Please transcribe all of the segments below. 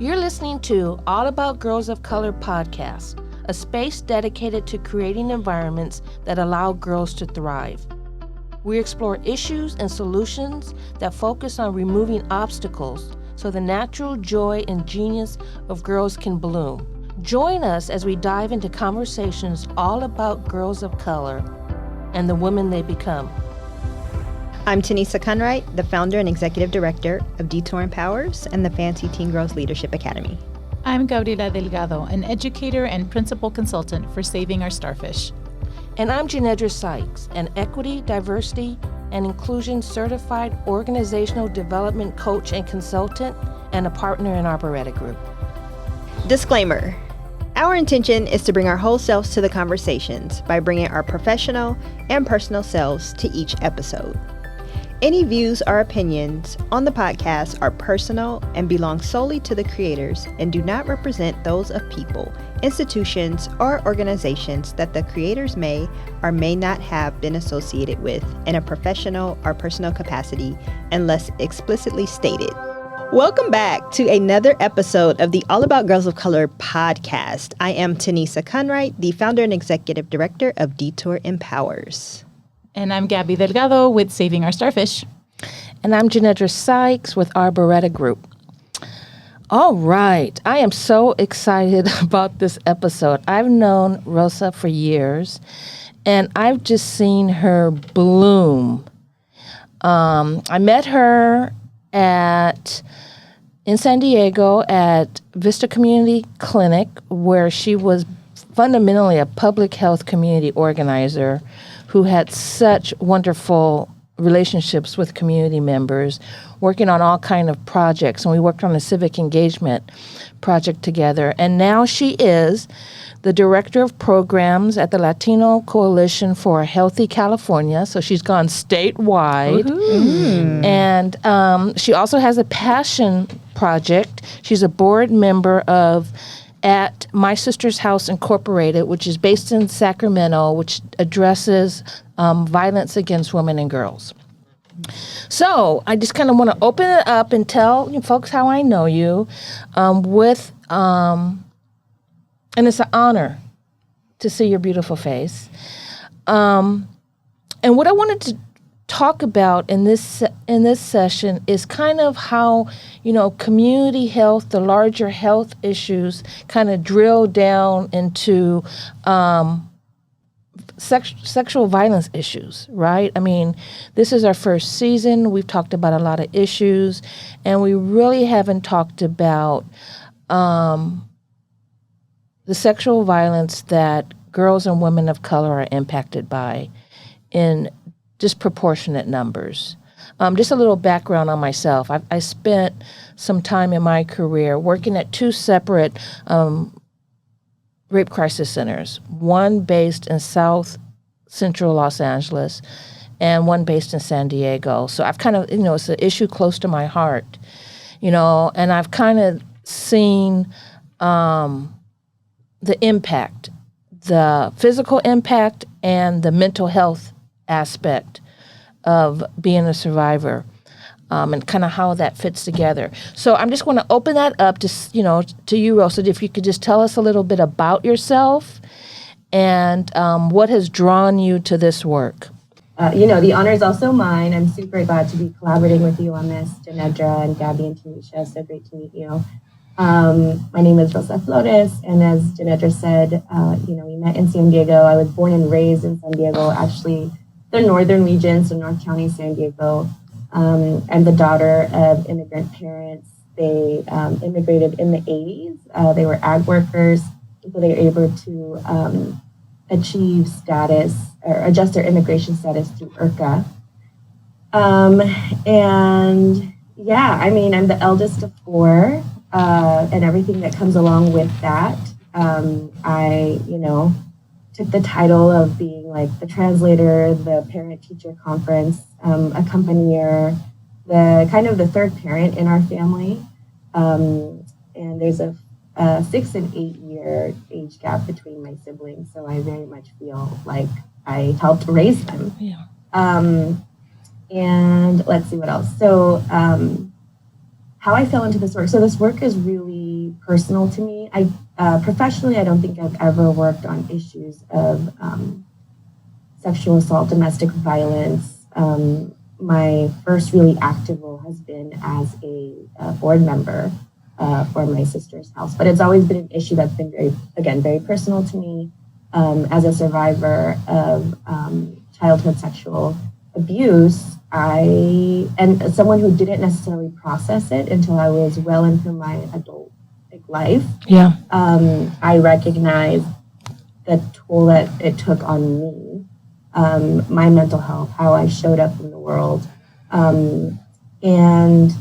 You're listening to All About Girls of Color podcast, a space dedicated to creating environments that allow girls to thrive. We explore issues and solutions that focus on removing obstacles so the natural joy and genius of girls can bloom. Join us as we dive into conversations all about girls of color and the women they become. I'm Tanisa Kunright, the founder and executive director of Detour Empowers and the Fancy Teen Girls Leadership Academy. I'm Gabriela Delgado, an educator and principal consultant for Saving Our Starfish. And I'm Janedra Sykes, an equity, diversity, and inclusion certified organizational development coach and consultant and a partner in Arboreta Group. Disclaimer. Our intention is to bring our whole selves to the conversations by bringing our professional and personal selves to each episode. Any views or opinions on the podcast are personal and belong solely to the creators and do not represent those of people, institutions, or organizations that the creators may or may not have been associated with in a professional or personal capacity unless explicitly stated. Welcome back to another episode of the All About Girls of Color podcast. I am Tanisa Kunright, the founder and executive director of Detour Empowers. And I'm Gabby Delgado with Saving Our Starfish. And I'm Janedra Sykes with Arboreta Group. All right. I am so excited about this episode. I've known Rosa for years, and I've just seen her bloom. I met her in San Diego at Vista Community Clinic, where she was fundamentally a public health community organizer who had such wonderful relationships with community members, working on all kind of projects. And we worked on a civic engagement project together. And now she is the director of programs at the Latino Coalition for a Healthy California. So she's gone statewide. And she also has a passion project. She's a board member at My Sister's House Incorporated, which is based in Sacramento, which addresses violence against women and girls. So I just kind of want to open it up and tell you folks how I know you and it's an honor to see your beautiful face. And what I wanted to talk about in this session is kind of how, community health, the larger health issues kind of drill down into sexual violence issues, right? I mean, this is our first season. We've talked about a lot of issues, and we really haven't talked about the sexual violence that girls and women of color are impacted by in disproportionate numbers. Just a little background on myself. I spent some time in my career working at two separate rape crisis centers, one based in South Central Los Angeles and one based in San Diego. So I've kind of, it's an issue close to my heart, and I've kind of seen the impact, the physical impact and the mental health aspect of being a survivor, and kind of how that fits together. So I'm just going to open that up to you, Rosa. If you could just tell us a little bit about yourself and what has drawn you to this work. The honor is also mine. I'm super glad to be collaborating with you on this, Janedra and Gabby and Tanisha. So great to meet you. My name is Rosa Flores, and as Janedra said, we met in San Diego. I was born and raised in San Diego, actually the northern region, so North County, San Diego. I'm the daughter of immigrant parents. They immigrated in the 80s. They were ag workers, so they were able to achieve status or adjust their immigration status through IRCA. I'm the eldest of four, and everything that comes along with that. I took the title of being like the translator, the parent-teacher conference accompanier, the third parent in our family. And there's a 6 and 8 year age gap between my siblings, so I very much feel like I helped raise them. Yeah. And let's see what else. So how I fell into this work. So this work is really personal to me. Professionally, I don't think I've ever worked on issues of sexual assault, domestic violence. My first really active role has been as a board member for my sister's house, but it's always been an issue that's been very personal to me as a survivor of childhood sexual abuse. And someone who didn't necessarily process it until I was well into my adult life. Yeah. I recognized the toll that it took on me, my mental health, how I showed up in the world. And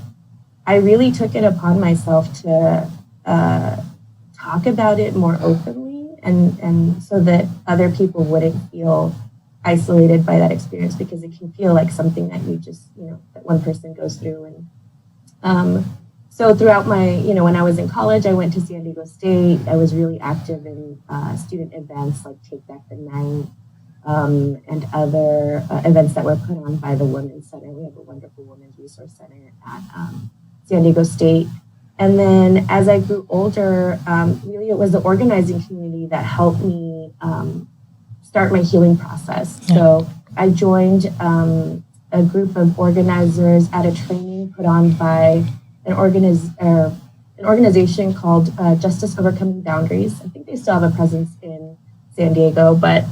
I really took it upon myself to talk about it more openly and so that other people wouldn't feel isolated by that experience, because it can feel like something that you just, that one person goes through. And so throughout my, when I was in college, I went to San Diego State. I was really active in student events like Take Back the Night and other events that were put on by the Women's Center. We have a wonderful Women's Resource Center at San Diego State. And then as I grew older, really it was the organizing community that helped me start my healing process. Yeah. So I joined a group of organizers at a training put on by an organization called Justice Overcoming Boundaries. I think they still have a presence in San Diego, but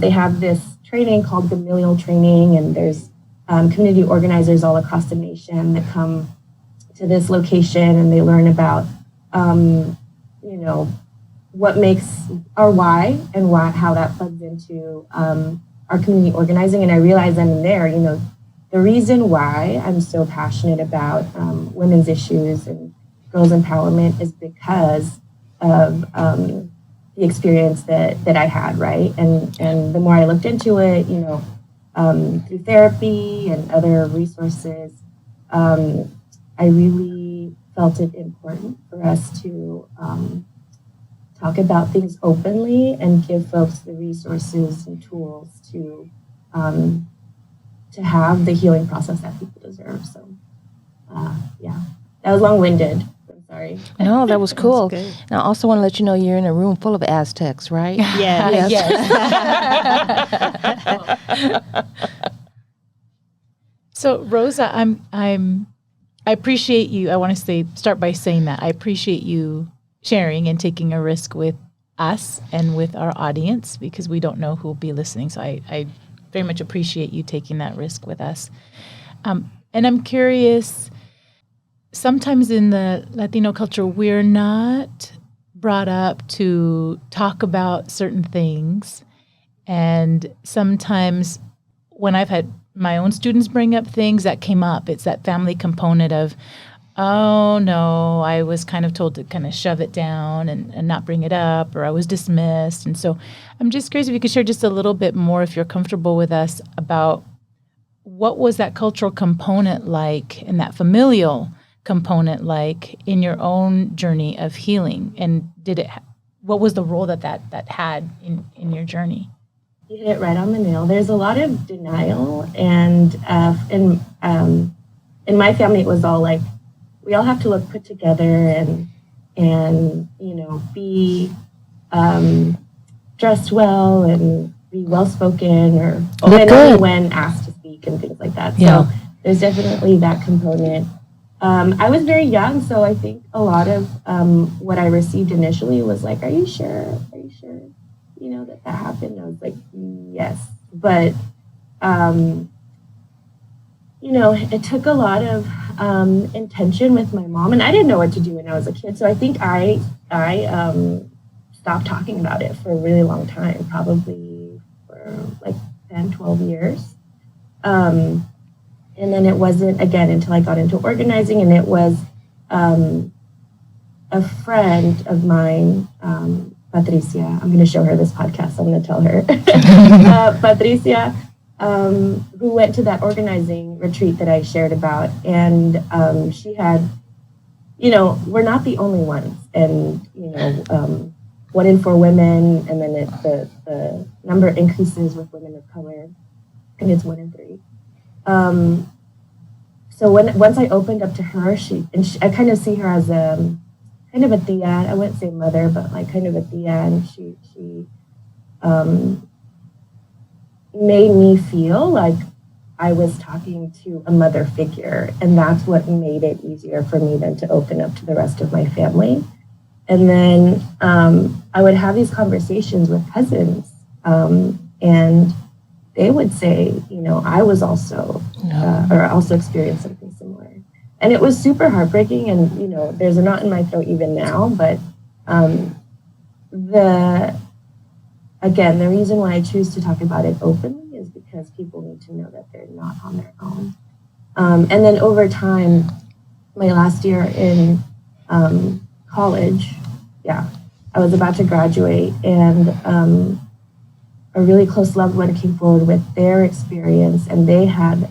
they have this training called the Familial Training, and there's community organizers all across the nation that come to this location, and they learn about, what makes our why and how that plugs into our community organizing. And I realized then and there, the reason why I'm so passionate about women's issues and girls' empowerment is because of the experience that I had, right? And the more I looked into it, through therapy and other resources, I really felt it important for us to talk about things openly and give folks the resources and tools to have the healing process that people deserve. So, that was long-winded. I'm sorry. No, that was cool. And I also want to let you know you're in a room full of Aztecs, right? Yes. Yes. So, Rosa, I appreciate you. I want to start by saying that I appreciate you sharing and taking a risk with us and with our audience, because we don't know who will be listening. So I very much appreciate you taking that risk with us. And I'm curious, sometimes in the Latino culture, we're not brought up to talk about certain things. And sometimes when I've had my own students bring up things that came up, it's that family component of, oh, no, I was kind of told to kind of shove it down and not bring it up, or I was dismissed. And so I'm just curious if you could share just a little bit more, if you're comfortable with us, about what was that cultural component like and that familial component like in your own journey of healing? And what was the role that had in your journey? You hit it right on the nail. There's a lot of denial, and in my family, it was all like, we all have to look put together and be dressed well and be well spoken, or only when asked to speak and things like that. Yeah. So there's definitely that component. I was very young, so I think a lot of what I received initially was like, "Are you sure? Are you sure? That happened?" I was like, "Yes," but it took a lot of intention with my mom, and I didn't know what to do when I was a kid. So I think I stopped talking about it for a really long time, probably for like 10, 12 years. And then it wasn't, again, until I got into organizing, and it was a friend of mine, Patricia. I'm going to show her this podcast. I'm going to tell her. Patricia, who went to that organizing retreat that I shared about. And she had, we're not the only ones. And, 1 in 4 women, and then the number increases with women of color, and it's 1 in 3. So once I opened up to her, I kind of see her as kind of at the end, I wouldn't say mother, but like kind of at the end, she made me feel like I was talking to a mother figure, and that's what made it easier for me then to open up to the rest of my family. And then I would have these conversations with cousins, and they would say, you know, I was also, or also experienced something similar. And it was super heartbreaking, and, you know, there's a knot in my throat even now, but the reason why I choose to talk about it openly is because people need to know that they're not on their own. And then over time, my last year in college, I was about to graduate, and a really close loved one came forward with their experience, and they had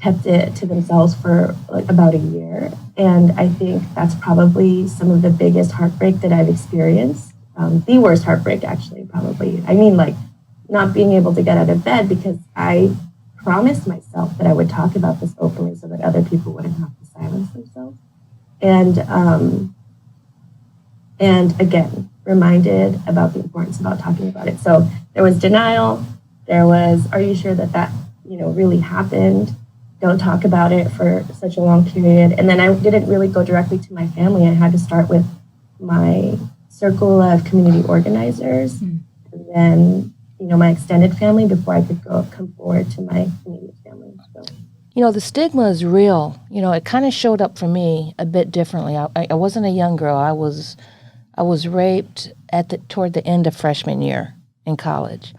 kept it to themselves for like about a year. And I think that's probably some of the biggest heartbreak that I've experienced. The worst heartbreak, actually, probably. I mean, like, not being able to get out of bed because I promised myself that I would talk about this openly so that other people wouldn't have to silence themselves. And again, reminded about the importance about talking about it. So there was denial. There was, are you sure that, you know, really happened? Don't talk about it for such a long period. And then I didn't really go directly to my family. I had to start with my circle of community organizers, and then, you know, my extended family before I could come forward to my immediate family. So, you know, the stigma is real. You know, it kind of showed up for me a bit differently. I wasn't a young girl. I was raped toward the end of freshman year in college,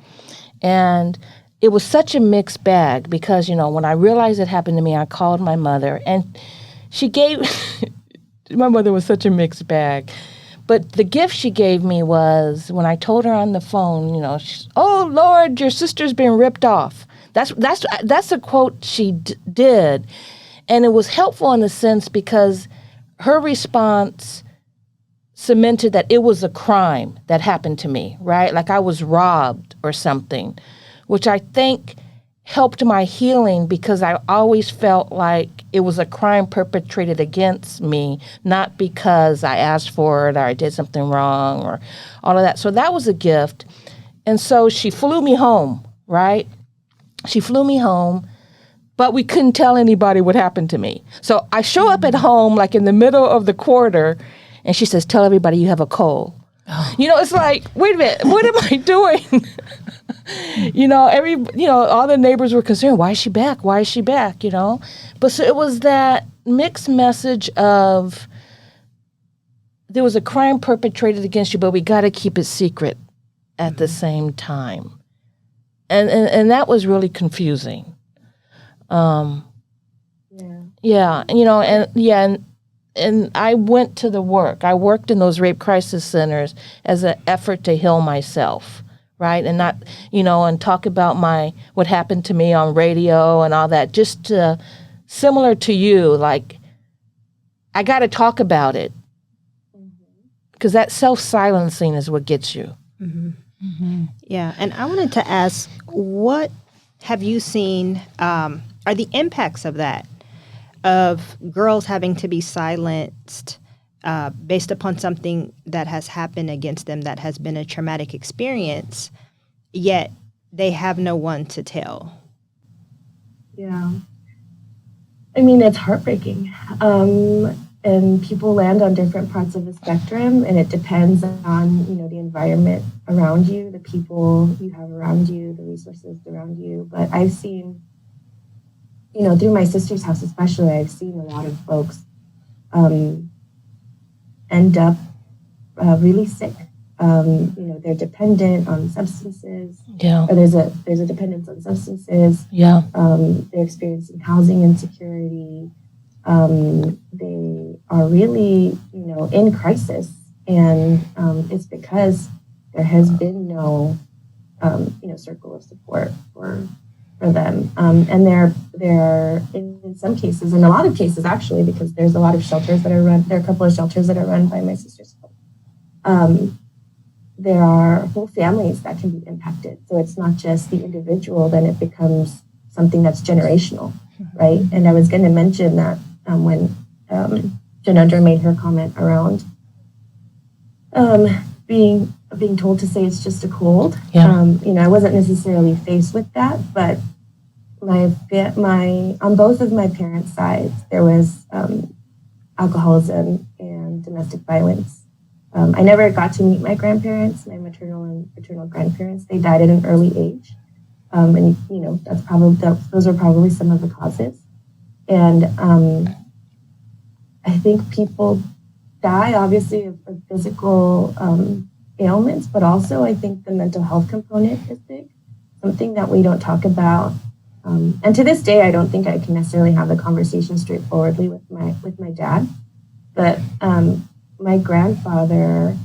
and it was such a mixed bag because, you know, when I realized it happened to me, I called my mother, and she gave my mother was such a mixed bag. But the gift she gave me was when I told her on the phone, you know, "Oh Lord, your sister's been ripped off." That's a quote she did, and it was helpful in a sense because her response cemented that it was a crime that happened to me, right? Like I was robbed or something, which I think helped my healing because I always felt like it was a crime perpetrated against me, not because I asked for it or I did something wrong or all of that. So that was a gift. And so she flew me home, right? She flew me home, but we couldn't tell anybody what happened to me. So I show up at home like in the middle of the quarter, and she says, "Tell everybody you have a cold." Oh. You know, it's like, wait a minute, what am I doing? All the neighbors were concerned. Why is she back? Why is she back? You know, but so it was that mixed message of there was a crime perpetrated against you, but we got to keep it secret at the same time, and that was really confusing. And I went to the work. I worked in those rape crisis centers as an effort to heal myself. Right, and not, you know, and talk about what happened to me on radio and all that. Just to, similar to you, like I got to talk about it because that self-silencing is what gets you. Mm-hmm. Mm-hmm. Yeah, and I wanted to ask, what have you seen are the impacts of that, of girls having to be silenced based upon something that has happened against them that has been a traumatic experience, yet they have no one to tell? Yeah. I mean, it's heartbreaking. And people land on different parts of the spectrum, and it depends on, you know, the environment around you, the people you have around you, the resources around you. But I've seen, you know, through my sister's house especially, I've seen a lot of folks end up really sick. You know, they're dependent on substances. Yeah. Or there's a dependence on substances. Yeah. They're experiencing housing insecurity. They are really, you know, in crisis, and it's because there has been no, you know, circle of support for them. And they're in some cases, in a lot of cases actually, because there's a lot of shelters that are run. There are a couple of shelters that are run by my sister's home. There are whole families that can be impacted. So it's not just the individual, then it becomes something that's generational, right? And I was going to mention that when Janendra made her comment around being told to say it's just a cold. Yeah. I wasn't necessarily faced with that, but on both of my parents' sides, there was alcoholism and domestic violence. I never got to meet my grandparents, my maternal and paternal grandparents. They died at an early age, and those are probably some of the causes. And I think people die, obviously, of physical ailments, but also I think the mental health component is big, something that we don't talk about. And to this day, I don't think I can necessarily have the conversation straightforwardly with my dad. But my grandfather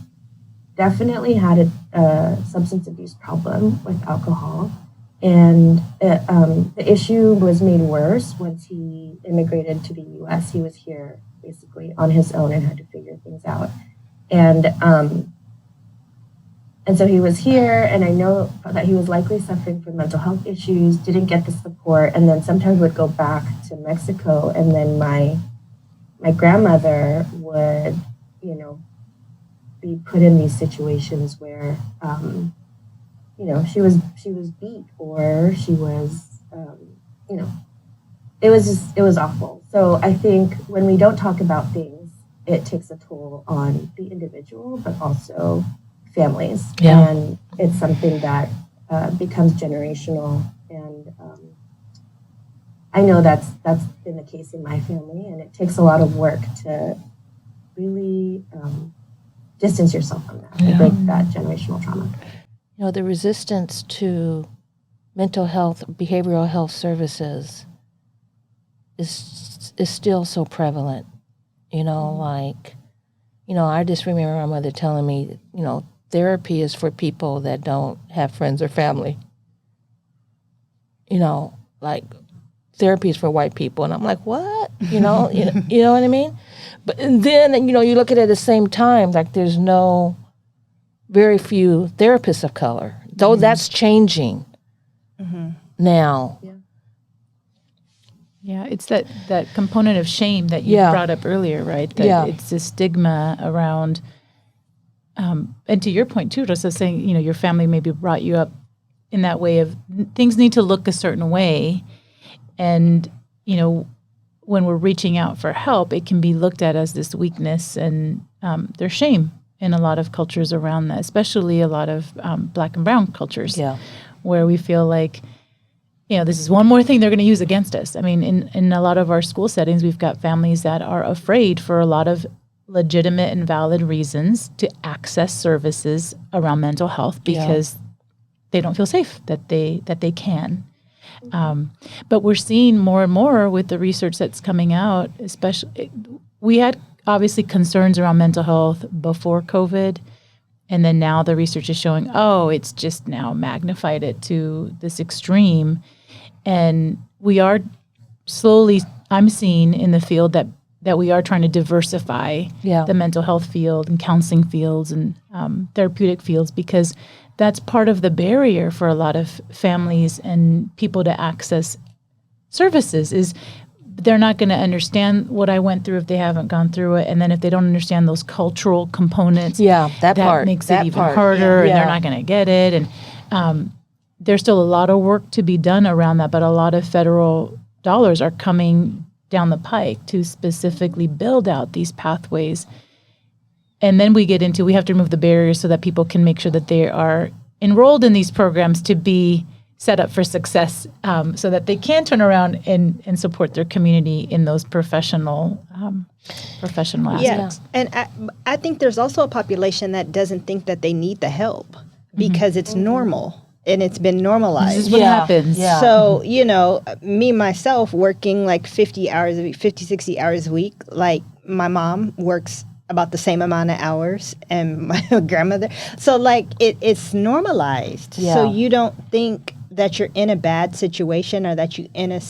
definitely had a substance abuse problem with alcohol. And the issue was made worse once he immigrated to the U.S. He was here basically on his own and had to figure things out. And so he was here, and I know that he was likely suffering from mental health issues, didn't get the support, and then sometimes would go back to Mexico. And then my grandmother would, be put in these situations where, she was beat, or she was, it was awful. So I think when we don't talk about things, it takes a toll on the individual, but also families. Yeah. And it's something that becomes generational. And I know that's been the case in my family, and it takes a lot of work to really distance yourself from that and break that generational trauma. The resistance to mental health, behavioral health services is still so prevalent. I just remember my mother telling me, therapy is for people that don't have friends or family. Therapy is for white people. And I'm like, what? You know what I mean? But then, you look at it at the same time, like there's very few therapists of color, though that's changing now. Yeah. Yeah, it's that component of shame that you brought up earlier, right? That it's a stigma around, and to your point too, Rosa, saying, your family maybe brought you up in that way of things need to look a certain way. And, when we're reaching out for help, it can be looked at as this weakness, and there's shame in a lot of cultures around that, especially a lot of Black and brown cultures, where we feel like, this is one more thing they're going to use against us. I mean, in a lot of our school settings, we've got families that are afraid for a lot of legitimate and valid reasons to access services around mental health because they don't feel safe that they can. But we're seeing more and more with the research that's coming out, especially we had obviously concerns around mental health before COVID. And then now the research is showing, it's just now magnified it to this extreme. And we are slowly, I'm seeing in the field that we are trying to diversify the mental health field and counseling fields and therapeutic fields, because that's part of the barrier for a lot of families and people to access services is they're not going to understand what I went through if they haven't gone through it. And then if they don't understand those cultural components, that makes it even harder, and they're not going to get it. And there's still a lot of work to be done around that, but a lot of federal dollars are coming down the pike to specifically build out these pathways. And then we have to remove the barriers so that people can make sure that they are enrolled in these programs to be set up for success, so that they can turn around and support their community in those professional aspects. Yeah, and I think there's also a population that doesn't think that they need the help because it's normal and it's been normalized. This is what happens. Yeah. So, me, myself, working like 50, 60 hours a week, like my mom works about the same amount of hours and my grandmother. So like it's normalized. Yeah. So you don't think that you're in a bad situation or that you're in a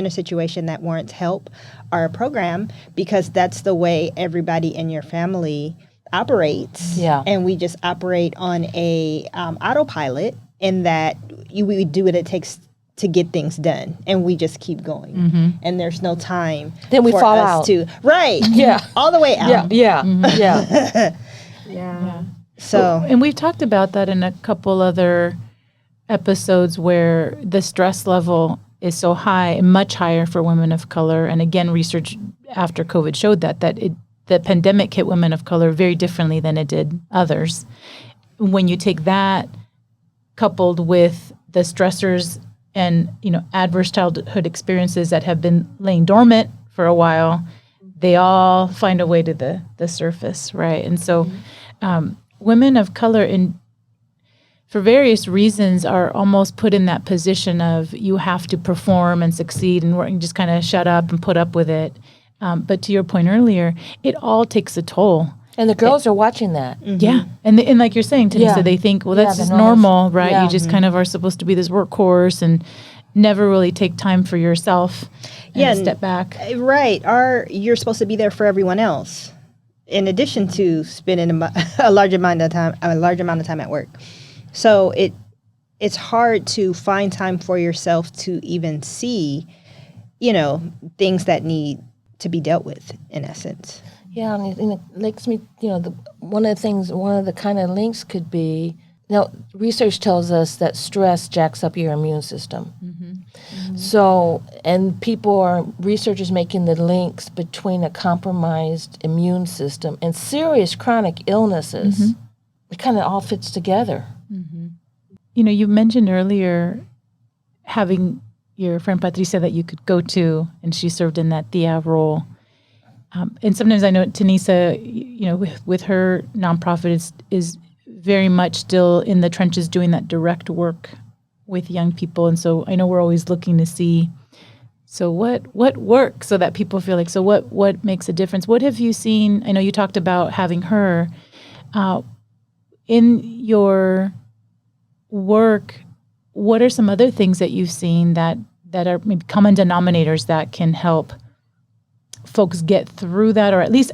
situation that warrants help or a program, because that's the way everybody in your family operates. Yeah. And we just operate on a autopilot in that we do what it takes to get things done, and we just keep going, and there's no time. Then we for fall us out. to Yeah. all the way out. Yeah. Yeah. So And we've talked about that in a couple other episodes where the stress level is so high and much higher for women of color. And again, research after COVID showed that the pandemic hit women of color very differently than it did others. When you take that coupled with the stressors and, adverse childhood experiences that have been laying dormant for a while, they all find a way to the surface, right? And so women of color, for various reasons, are almost put in that position of you have to perform and succeed and just kind of shut up and put up with it. But to your point earlier, it all takes a toll. And the girls are watching that. Yeah. And like you're saying, Tanisa, they think, well, that's Yeah, just the normal, right? Yeah. You just kind of are supposed to be this workhorse and never really take time for yourself and step back. right, you're supposed to be there for everyone else, in addition to spending a large amount of time at work. So it's hard to find time for yourself to even see, things that need to be dealt with, in essence. Yeah, and it makes me, one of the kind of links could be, research tells us that stress jacks up your immune system. So, and researchers making the links between a compromised immune system and serious chronic illnesses. It kind of all fits together. You mentioned earlier having your friend Patricia that you could go to, and she served in that TIA role. And sometimes I know Tanisa, with her nonprofit is very much still in the trenches doing that direct work with young people. And so I know we're always looking to see, so what works so that people feel like, so what makes a difference? What have you seen? I know you talked about having her in your work. What are some other things that you've seen that are maybe common denominators that can help folks get through that, or at least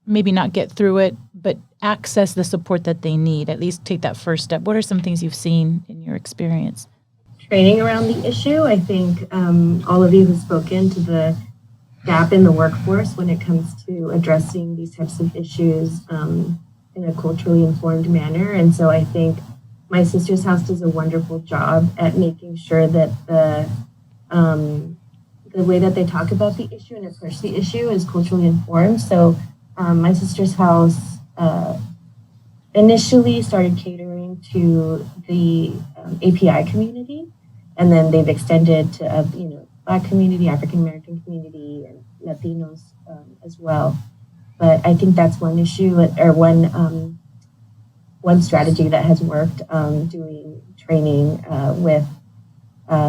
maybe not get through it, but access the support that they need, at least take that first step? What are some things you've seen in your experience? Training around the issue. I think all of you have spoken to the gap in the workforce when it comes to addressing these types of issues in a culturally informed manner. And so I think My Sister's House does a wonderful job at making sure that the way that they talk about the issue and approach the issue is culturally informed. So My Sister's House initially started catering to the API community, and then they've extended to Black community, African American community, and Latinos as well. But I think that's one issue, or one strategy that has worked, doing training with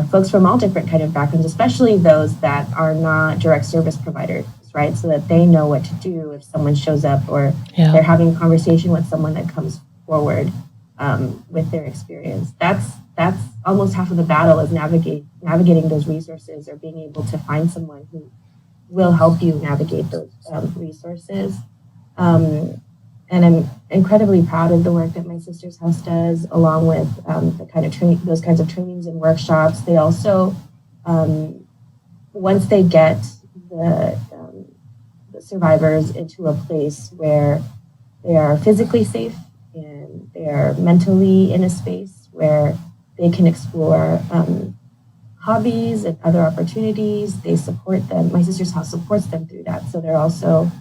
folks from all different kind of backgrounds, especially those that are not direct service providers, right? So that they know what to do if someone shows up or they're having a conversation with someone that comes forward with their experience. That's almost half of the battle, is navigating those resources, or being able to find someone who will help you navigate those resources. And I'm incredibly proud of the work that My Sister's House does, along with the kind of those kinds of trainings and workshops. They also, once they get the survivors into a place where they are physically safe and they are mentally in a space where they can explore hobbies and other opportunities, they support them. My Sister's House supports them through that. So they're also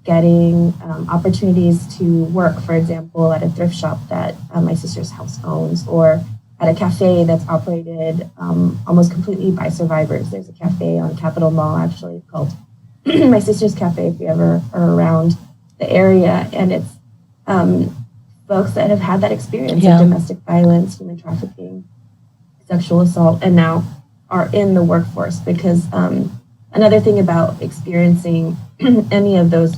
getting opportunities to work, for example, at a thrift shop that My Sister's House owns, or at a cafe that's operated almost completely by survivors. There's a cafe on Capitol Mall, actually, called My Sister's Cafe, if you ever are around the area. And it's folks that have had that experience of domestic violence, human trafficking, sexual assault, and now are in the workforce. Because another thing about experiencing any of those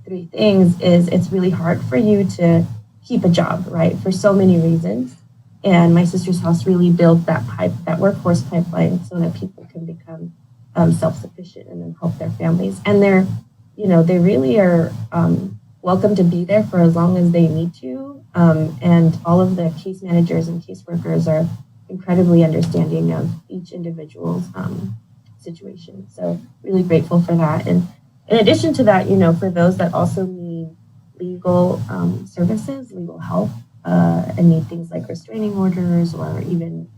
three things is it's really hard for you to keep a job, right? For so many reasons. And My Sister's House really built that workforce pipeline so that people can become self-sufficient and then help their families. And they really are welcome to be there for as long as they need to. And all of the case managers and caseworkers are incredibly understanding of each individual's situation. So really grateful for that. And in addition to that, for those that also need legal services, legal help, and need things like restraining orders or even,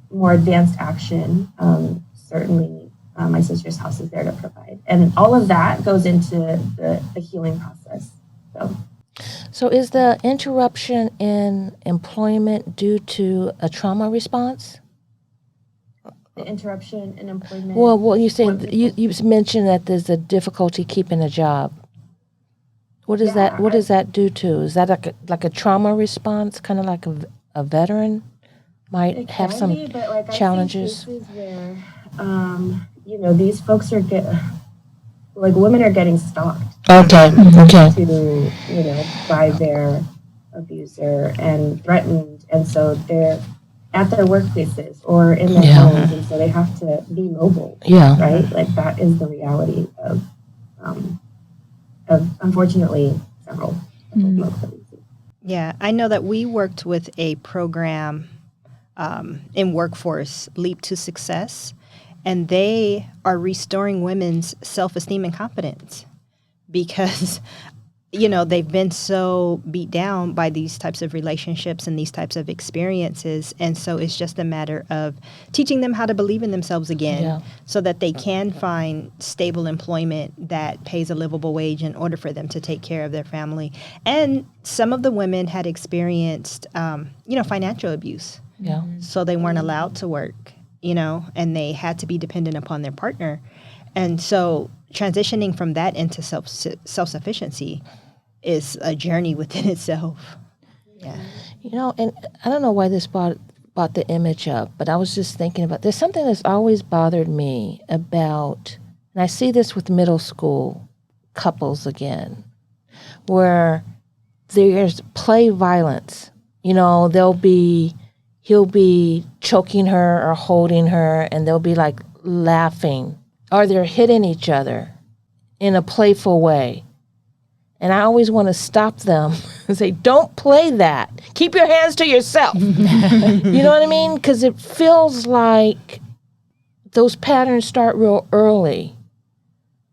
more advanced action, certainly my sister's house is there to provide. And all of that goes into the healing process. So is the interruption in employment due to a trauma response? The interruption in employment. Well, you said you mentioned that there's a difficulty keeping a job. What is that? What does that due to? Is that like a trauma response, kind of like a veteran might have some challenges? I see cases where, these folks are women are getting stalked. Okay. To by their abuser and threatened, and so they're at their workplaces or in their homes, and so they have to be mobile. Yeah. Right. Like that is the reality of unfortunately several folks that we see. Yeah, I know that we worked with a program in workforce, Leap to Success, and they are restoring women's self-esteem and confidence because, they've been so beat down by these types of relationships and these types of experiences. And so it's just a matter of teaching them how to believe in themselves again so that they can find stable employment that pays a livable wage in order for them to take care of their family. And some of the women had experienced, financial abuse. Yeah. So they weren't allowed to work, and they had to be dependent upon their partner. And so transitioning from that into self-sufficiency is a journey within itself. Yeah. And I don't know why this brought the image up, but I was just thinking about, there's something that's always bothered me about, and I see this with middle school couples again, where there's play violence. He'll be choking her or holding her, and they'll be like laughing, or they're hitting each other in a playful way. And I always want to stop them and say, don't play that. Keep your hands to yourself. You know what I mean? Because it feels like those patterns start real early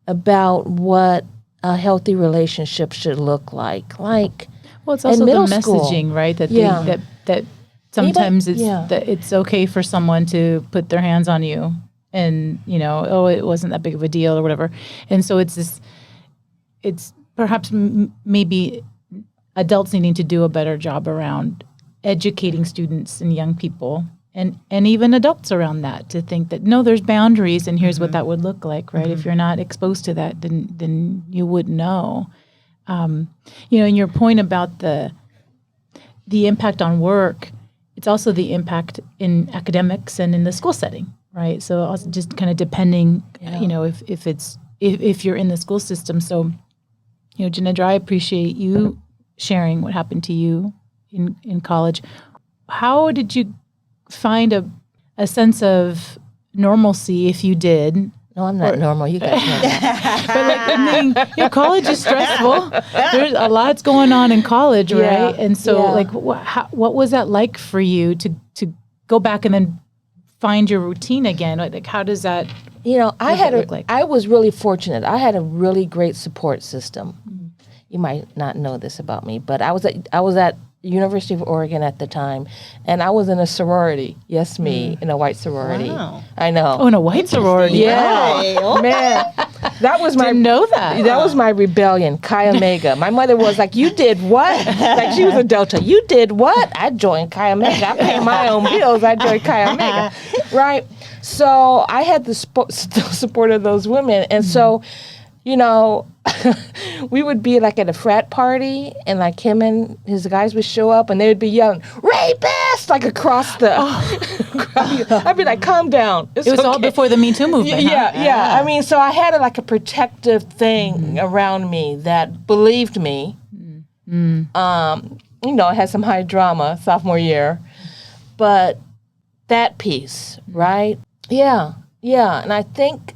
about what a healthy relationship should look like. Well, it's also the messaging, school, right? That sometimes it's okay for someone to put their hands on you, and it wasn't that big of a deal or whatever. And so it's perhaps maybe adults needing to do a better job around educating students and young people and even adults around that, to think that no, there's boundaries and here's what that would look like, right? If you're not exposed to that, then you would know. And your point about the impact on work, it's also the impact in academics and in the school setting, right? So also just kind of depending, if you're in the school system. So, Ginendra, I appreciate you sharing what happened to you in college. How did you find a sense of normalcy, if you did? No, I'm not normal. You guys know that. But college is stressful. There's a lot's going on in college, right? And so, what was that like for you to go back and then find your routine again? Like, how does that? I was really fortunate. I had a really great support system. You might not know this about me, but I was at University of Oregon at the time, and I was in a sorority. Yes, me, in a white sorority. Wow. I know. Oh, in a white sorority. Yeah, man, that was my. Didn't know that. That was my rebellion, Chi Omega. My mother was like, "You did what?" Like she was a Delta. You did what? I joined Chi Omega. I paid my own bills. I joined Chi Omega, right? So I had the support of those women, and so, we would be like at a frat party, and like him and his guys would show up, and they would be yelling "rapist" like across the. I'd be like, "Calm down." It was all before the Me Too movement. Yeah. I mean, so I had a protective thing around me that believed me. I had some high drama sophomore year, but that piece, right? Yeah, and I think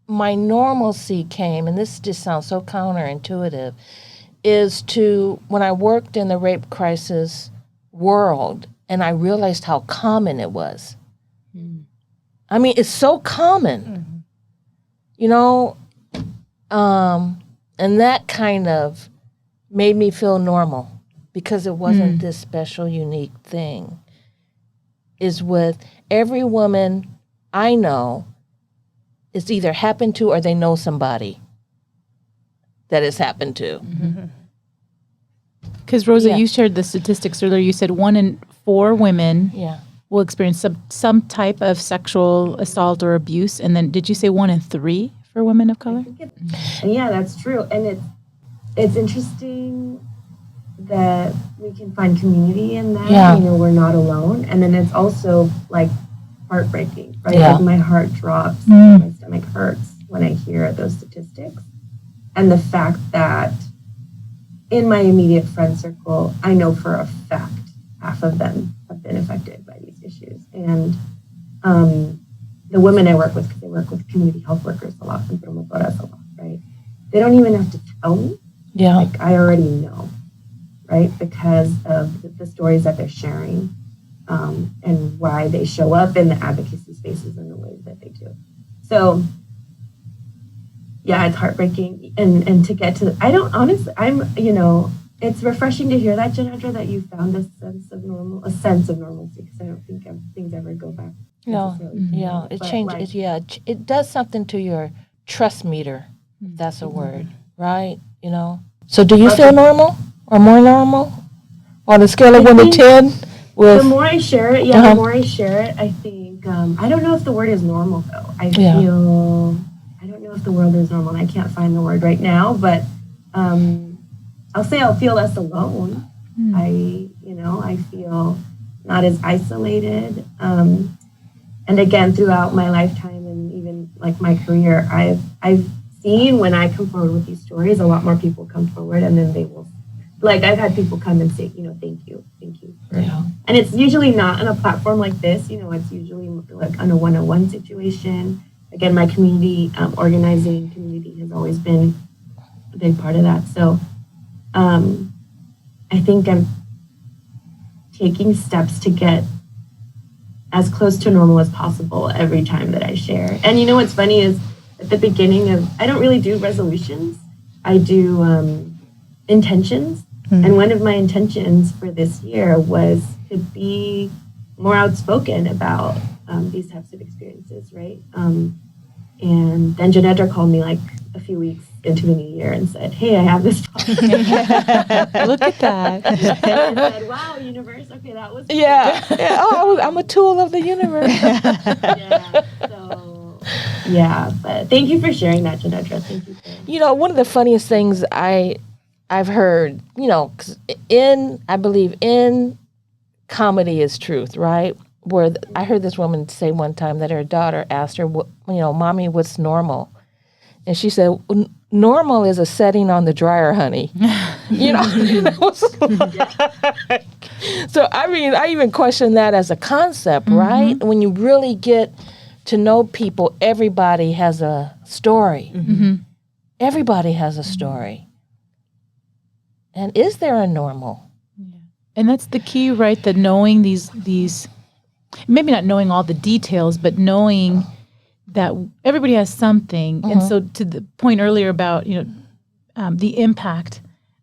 my normalcy came, and this just sounds so counterintuitive, is to when I worked in the rape crisis world, and I realized how common it was. I mean, it's so common, you know, and that kind of made me feel normal because it wasn't this special, unique thing. Is with every woman I know, it's either happened to or they know somebody that it's happened to. Because Rosa, you shared the statistics earlier. You said 1 in 4 women will experience some type of sexual assault or abuse. And then did you say 1 in 3 for women of color? Yeah, that's true. And it's interesting that we can find community in that. Yeah. You know, we're not alone. And then it's also like heartbreaking, right? Yeah. Like my heart drops, my stomach hurts when I hear those statistics. And the fact that in my immediate friend circle, I know for a fact half of them have been affected by these issues. And the women I work with, because I work with community health workers a lot, and promotoras a lot, right? They don't even have to tell me. Yeah. Like, I already know, right? Because of the stories that they're sharing and why they show up in the advocacy spaces in the ways that they do. So, yeah, it's heartbreaking. And to get to, it's refreshing to hear that, Janedra, that you found a sense of normalcy, because I don't think things ever go back. No, it changes. It does something to your trust meter, if that's a word, right? You know. So, do you feel normal or more normal on a scale of 1 to 10? The more I share it, the more I share it, I think I don't know if the word is normal though. I don't know if the word is normal. And I can't find the word right now, but I'll say I'll feel less alone. I feel not as isolated. And again, throughout my lifetime and even like my career, I've seen when I come forward with these stories, a lot more people come forward, and then they will, like I've had people come and say, thank you. And it's usually not on a platform like this. It's usually like on a one-on-one situation. Again, my community organizing community has always been a big part of that. So I think I'm taking steps to get as close to normal as possible every time that I share. And what's funny is at the beginning I don't really do resolutions. I do intentions. And one of my intentions for this year was to be more outspoken about these types of experiences, right? And then Janedra called me like a few weeks into the new year and said, hey, I have this problem. Look at that. And I said, wow, universe, okay, that was cool. Oh, I'm a tool of the universe. But thank you for sharing that, Janedra. Thank you. One of the funniest things I've heard, 'cause I believe in comedy is truth, right? Where I heard this woman say one time that her daughter asked her, Mommy, what's normal? And she said, normal is a setting on the dryer, honey. So, I even question that as a concept, right? When you really get to know people, everybody has a story. Everybody has a story. And is there a normal? Yeah. And that's the key, right? That knowing these, maybe not knowing all the details, but knowing that everybody has something. And so to the point earlier about, the impact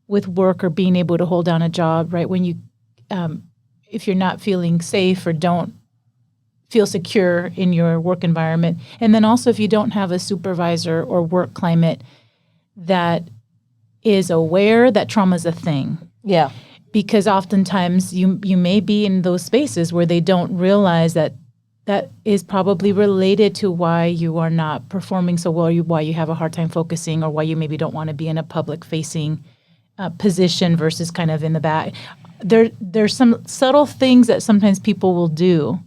with work or being able to hold down a job, right? When you, if you're not feeling safe or don't feel secure in your work environment. And then also if you don't have a supervisor or work climate that is aware that trauma is a thing. Yeah. Because oftentimes you may be in those spaces where they don't realize that is probably related to why you are not performing so well, why you have a hard time focusing, or why you maybe don't want to be in a public-facing position versus kind of in the back. There's some subtle things that sometimes people will do.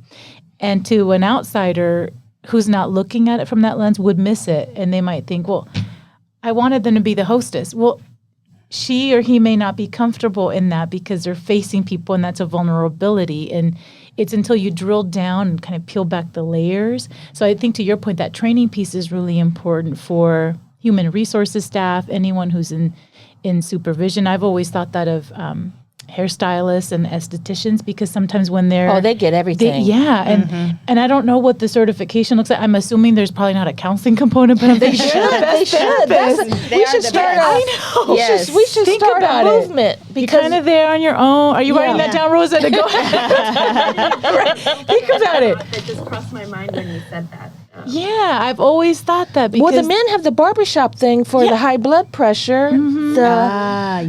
And to an outsider who's not looking at it from that lens would miss it. And they might think, well, I wanted them to be the hostess. Well, she or he may not be comfortable in that because they're facing people, and that's a vulnerability. And it's until you drill down and kind of peel back the layers. So I think to your point, that training piece is really important for human resources staff, anyone who's in supervision. I've always thought that of hairstylists and estheticians, because sometimes when they're they get everything. And I don't know what the certification looks like. I'm assuming there's probably not a counseling component, but they should. They should. We should start. I know. Yes. We should Think start about a it. movement You're because kind of there on your own. Are you writing that down, Rosa? To go ahead. Think about it. That just crossed my mind when you said that. Yeah, I've always thought that because the men have the barbershop thing for the high blood pressure. The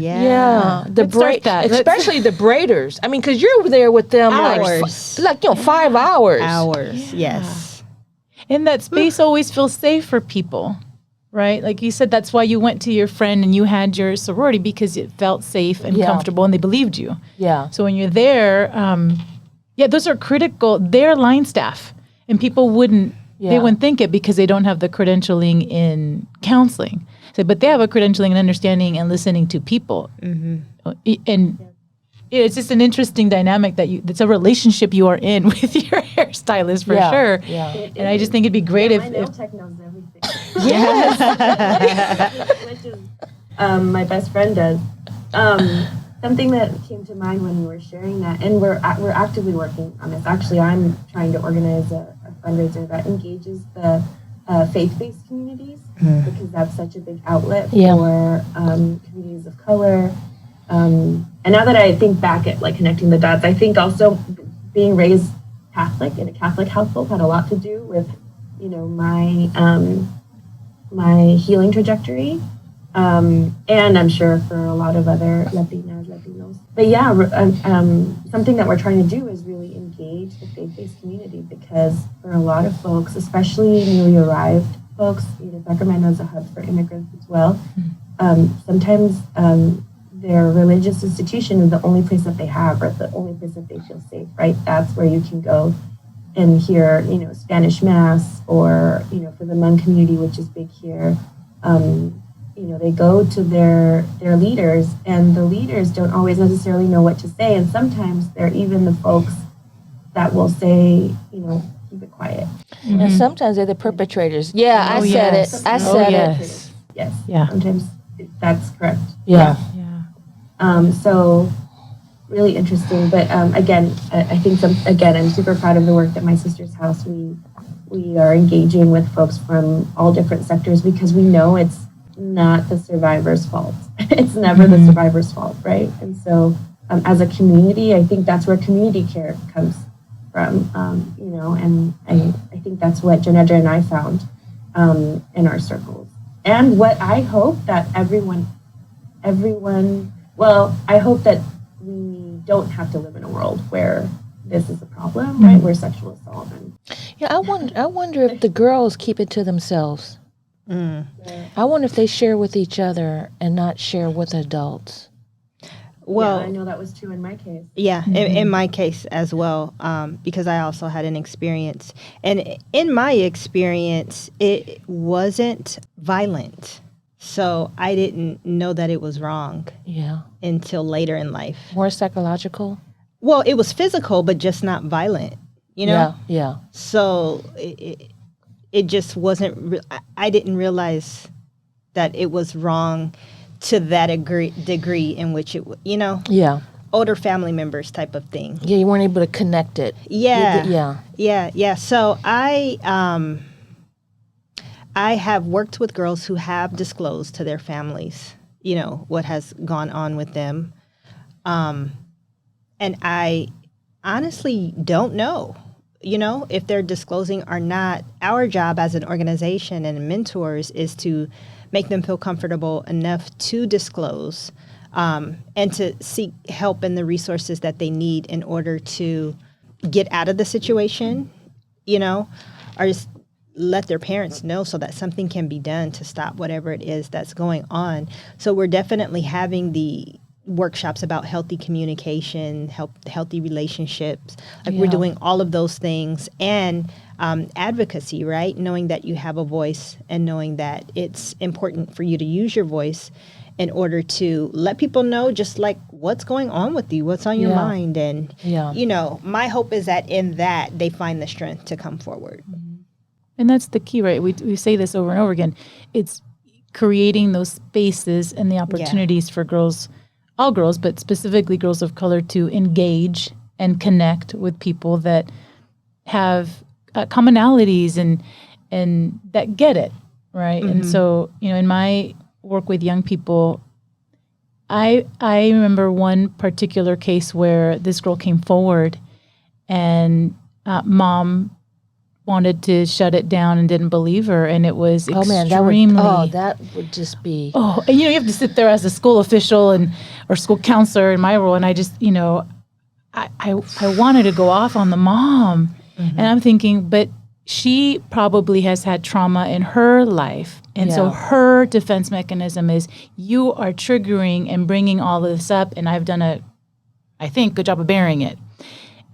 Let's start that. especially the braiders. I mean, because you're there with them Hours. like 5 hours. Hours, yes. and that space always feels safe for people, right? Like you said, that's why you went to your friend and you had your sorority, because it felt safe and comfortable and they believed you. Yeah. So when you're there, those are critical. They're line staff, and people wouldn't think it because they don't have the credentialing in counseling. So, but they have a credentialing and understanding and listening to people. And it's just an interesting dynamic it's a relationship you are in with your hairstylist for sure. Yeah. And I just think it'd be great My nail tech knows everything. Which is my best friend does. Something that came to mind when you were sharing that, and we're actively working on this. Actually, I'm trying to organize a fundraiser that engages the faith-based communities because that's such a big outlet for communities of color. And now that I think back at like connecting the dots, I think also being raised Catholic in a Catholic household had a lot to do with, my healing trajectory. And I'm sure for a lot of other Latinos. But something that we're trying to do is really engage the faith-based community, because for a lot of folks, especially newly arrived folks, Sacramento is a hub for immigrants as well. Sometimes their religious institution is the only place that they have, or the only place that they feel safe, right? That's where you can go and hear, Spanish Mass, or, for the Hmong community, which is big here, they go to their leaders, and the leaders don't always necessarily know what to say. And sometimes they're even the folks that will say, keep it quiet. And sometimes they're the perpetrators. Yeah, I said it. I said it. Yes. Yeah. Sometimes that's correct. Yeah. So really interesting. But again, I think I'm super proud of the work that My Sister's House, we are engaging with folks from all different sectors, because we know it's not the survivor's fault. It's never the survivor's fault, right? And so as a community, I think that's where community care comes from, and I think that's what Janedra and I found in our circles. And what I hope that everyone, I hope that we don't have to live in a world where this is a problem, right? Where sexual assault I wonder if the girls keep it to themselves. I wonder if they share with each other and not share with adults. Well, I know that was true in my case. Yeah, in my case as well, because I also had an experience. And in my experience, it wasn't violent. So I didn't know that it was wrong until later in life. More psychological? Well, it was physical, but just not violent, Yeah. So it just wasn't, I didn't realize that it was wrong to that degree in which it, Yeah. older family members type of thing. Yeah, you weren't able to connect it. Yeah. So I have worked with girls who have disclosed to their families, what has gone on with them. And I honestly don't know, if they're disclosing or not. Our job as an organization and mentors is to make them feel comfortable enough to disclose, and to seek help and the resources that they need in order to get out of the situation, or just let their parents know so that something can be done to stop whatever it is that's going on. So we're definitely having the workshops about healthy communication, healthy relationships. We're doing all of those things, and advocacy, right? Knowing that you have a voice, and knowing that it's important for you to use your voice in order to let people know just like what's going on with you, what's on your mind. And, my hope is that in that they find the strength to come forward. And that's the key, right? We say this over and over again. It's creating those spaces and the opportunities for girls all girls, but specifically girls of color, to engage and connect with people that have commonalities and that get it, right? And so, in my work with young people, I remember one particular case where this girl came forward and mom wanted to shut it down and didn't believe her, and it was extremely. That would just be. Oh, and you have to sit there as a school official or school counselor in my role, and I just, I wanted to go off on the mom, and I'm thinking, but she probably has had trauma in her life, and so her defense mechanism is, you are triggering and bringing all of this up, and I've done I think, good job of bearing it.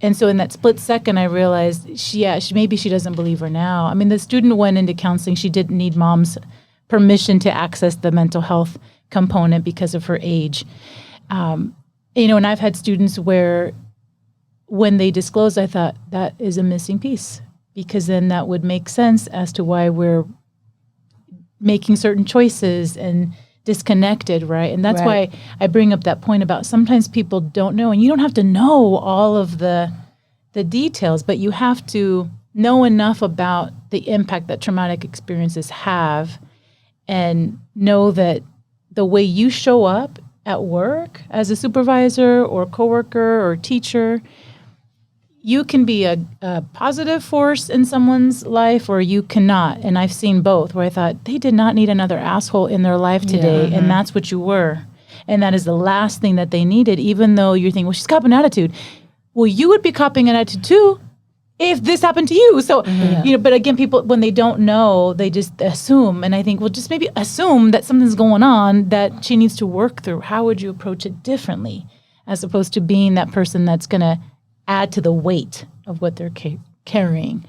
And so in that split second, I realized maybe she doesn't believe her now. I mean, the student went into counseling. She didn't need mom's permission to access the mental health component because of her age. And I've had students where when they disclosed, I thought that is a missing piece, because then that would make sense as to why we're making certain choices and disconnected, right? And that's why I bring up that point about sometimes people don't know, and you don't have to know all of the details, but you have to know enough about the impact that traumatic experiences have, and know that the way you show up at work as a supervisor or coworker or teacher, you can be a positive force in someone's life, or you cannot. And I've seen both, where I thought they did not need another asshole in their life today, and that's what you were. And that is the last thing that they needed, even though you're thinking, well, she's copping attitude. Well, you would be copping an attitude too if this happened to you. So, but again, people, when they don't know, they just assume. And I think, well, just maybe assume that something's going on that she needs to work through. How would you approach it differently, as opposed to being that person that's going to add to the weight of what they're carrying.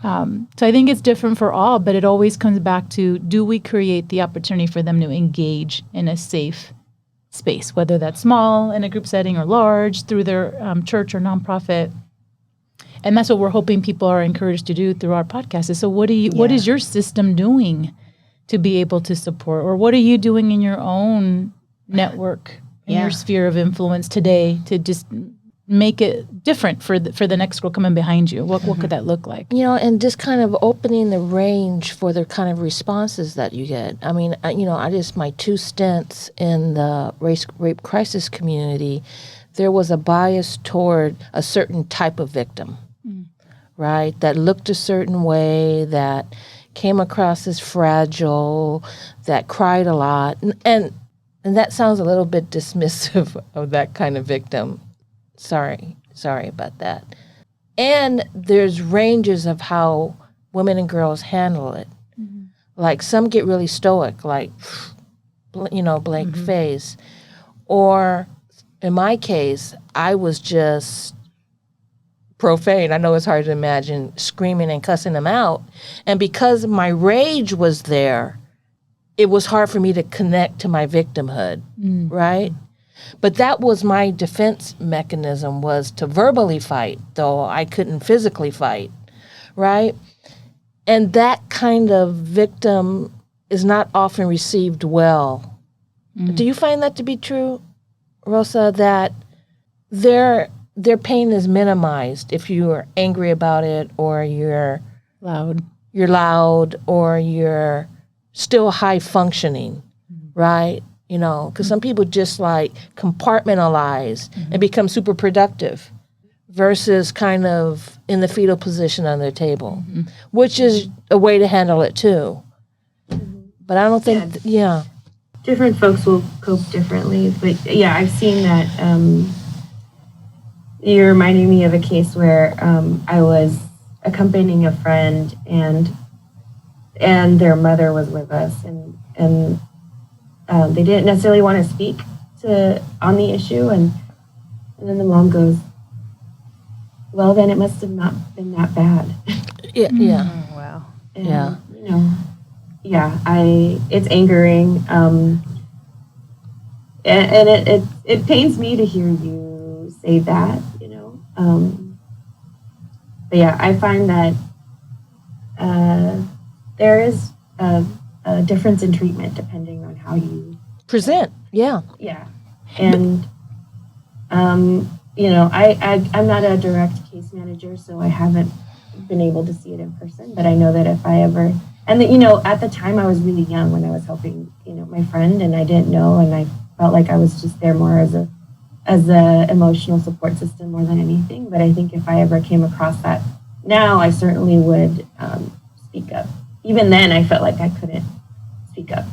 So I think it's different for all, but it always comes back to, do we create the opportunity for them to engage in a safe space, whether that's small in a group setting or large through their church or nonprofit. And that's what we're hoping people are encouraged to do through our podcast. Is, so what is your system doing to be able to support, or what are you doing in your own network, in your sphere of influence today to just make it different for the next girl coming behind you? What could that look like? And just kind of opening the range for the kind of responses that you get. I mean, I just, my 2 stints in the rape crisis community, there was a bias toward a certain type of victim, right? That looked a certain way, that came across as fragile, that cried a lot. And that sounds a little bit dismissive of that kind of victim. Sorry about that. And there's ranges of how women and girls handle it. Like, some get really stoic, like, blank face. Or in my case, I was just profane. I know it's hard to imagine, screaming and cussing them out. And because my rage was there, it was hard for me to connect to my victimhood, right? But that was my defense mechanism, was to verbally fight, though I couldn't physically fight, right? And that kind of victim is not often received well. Do you find that to be true, Rosa, that their pain is minimized if you are angry about it, or you're loud, or you're still high functioning, right? Because some people just like compartmentalize and become super productive versus kind of in the fetal position on their table, which is a way to handle it too. But I don't think, different folks will cope differently. But I've seen that. You're reminding me of a case where I was accompanying a friend, and their mother was with us, and they didn't necessarily want to speak on the issue, and then the mom goes, well, then it must have not been that bad. Oh, wow. And, it's angering, and it pains me to hear you say that, but I find that there is a difference in treatment depending on how you present. Yeah. And, I'm not a direct case manager, so I haven't been able to see it in person, but I know that if I ever, and at the time I was really young when I was helping, my friend, and I didn't know, and I felt like I was just there more as a emotional support system more than anything. But I think if I ever came across that now, I certainly would speak up. Even then, I felt like I couldn't speak up.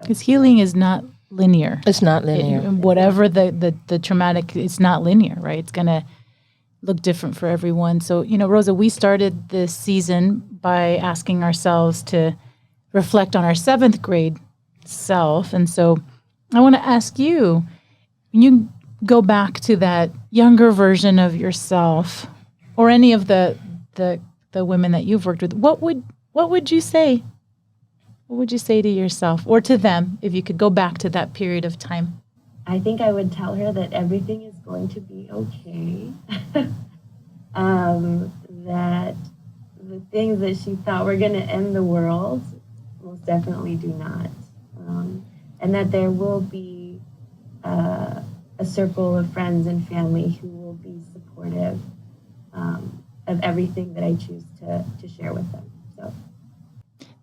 Because healing is not linear. It's not linear. Whatever the traumatic, it's not linear, right? It's going to look different for everyone. So, Rosa, we started this season by asking ourselves to reflect on our 7th grade self. And so I want to ask you, when you go back to that younger version of yourself, or any of the women that you've worked with, what would you say? What would you say to yourself or to them if you could go back to that period of time? I think I would tell her that everything is going to be okay. That the things that she thought were going to end the world most definitely do not. And that there will be a circle of friends and family who will be supportive of everything that I choose to share with them. So,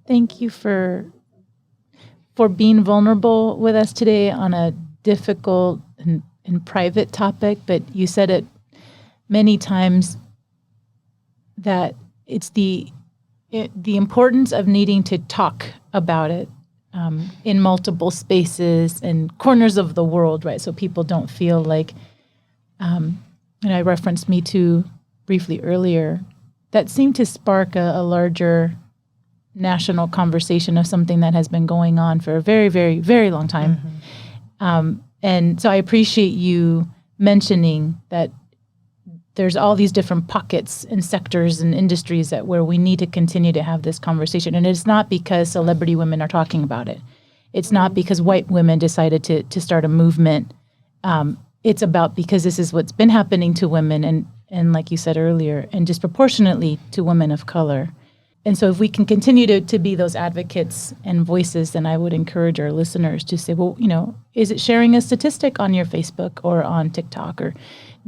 thank you for being vulnerable with us today on a difficult and private topic, but you said it many times that it's the importance of needing to talk about it in multiple spaces and corners of the world, right? So people don't feel like, and I referenced Me Too briefly earlier, that seemed to spark a larger national conversation of something that has been going on for a very, very, very long time. And so I appreciate you mentioning that there's all these different pockets and sectors and industries where we need to continue to have this conversation. And it's not because celebrity women are talking about it. It's not because white women decided to start a movement. It's about because this is what's been happening to women and like you said earlier, and disproportionately to women of color. And so if we can continue to be those advocates and voices, then I would encourage our listeners to say, well, is it sharing a statistic on your Facebook or on TikTok? Or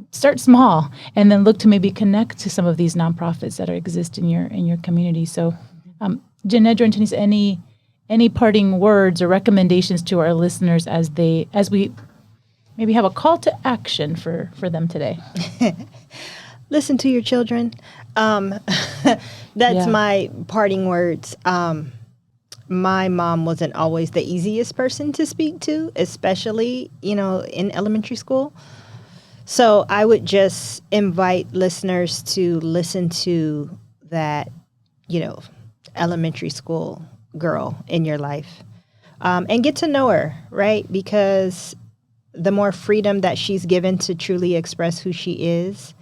start small and then look to maybe connect to some of these nonprofits that exist in your community. So Janedra and Tanisha, any parting words or recommendations to our listeners as we maybe have a call to action for them today? Listen to your children. That's my parting words. My mom wasn't always the easiest person to speak to, especially, in elementary school. So I would just invite listeners to listen to that, elementary school girl in your life and get to know her, right? Because the more freedom that she's given to truly express who she is,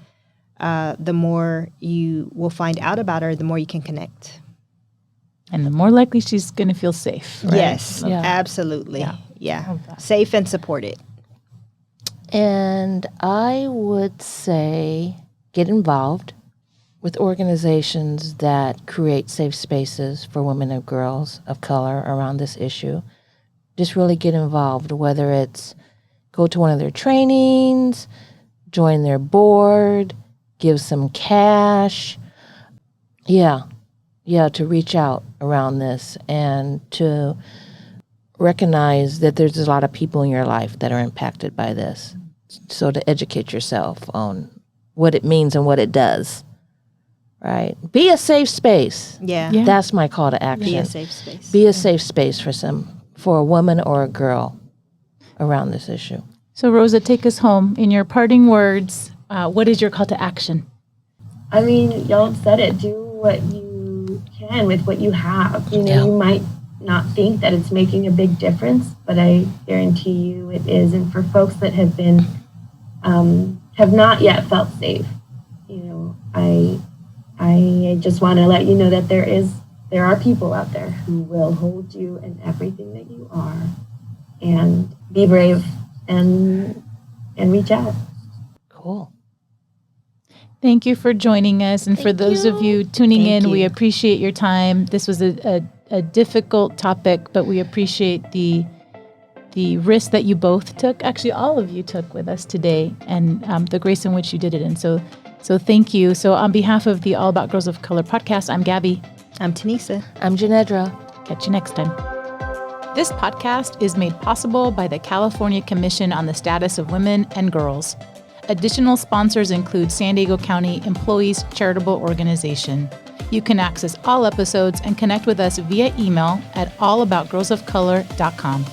the more you will find out about her, the more you can connect. And the more likely she's going to feel safe. Right? Yes, absolutely. Yeah. Safe and supported. And I would say get involved with organizations that create safe spaces for women and girls of color around this issue. Just really get involved, whether it's go to one of their trainings, join their board, give some cash. To reach out around this and to recognize that there's a lot of people in your life that are impacted by this. So to educate yourself on what it means and what it does, right? Be a safe space. Yeah. That's my call to action. Be a safe space. Be a safe space for a woman or a girl around this issue. So Rosa, take us home. In your parting words, what is your call to action? I mean, y'all said it. Do what you can with what you have. You might not think that it's making a big difference, but I guarantee you it is. And for folks that have been, have not yet felt safe, I just want to let you know that there are people out there who will hold you in everything that you are, and be brave and reach out. Cool. Thank you for joining us. And for those of you tuning in, we appreciate your time. This was a difficult topic, but we appreciate the the risk that you both took, actually all of you took with us today, and the grace in which you did it. And so thank you. So on behalf of the All About Girls of Color podcast, I'm Gabby. I'm Tanisa. I'm Janedra. Catch you next time. This podcast is made possible by the California Commission on the Status of Women and Girls. Additional sponsors include San Diego County Employees Charitable Organization. You can access all episodes and connect with us via email at allaboutgirlsofcolor.com.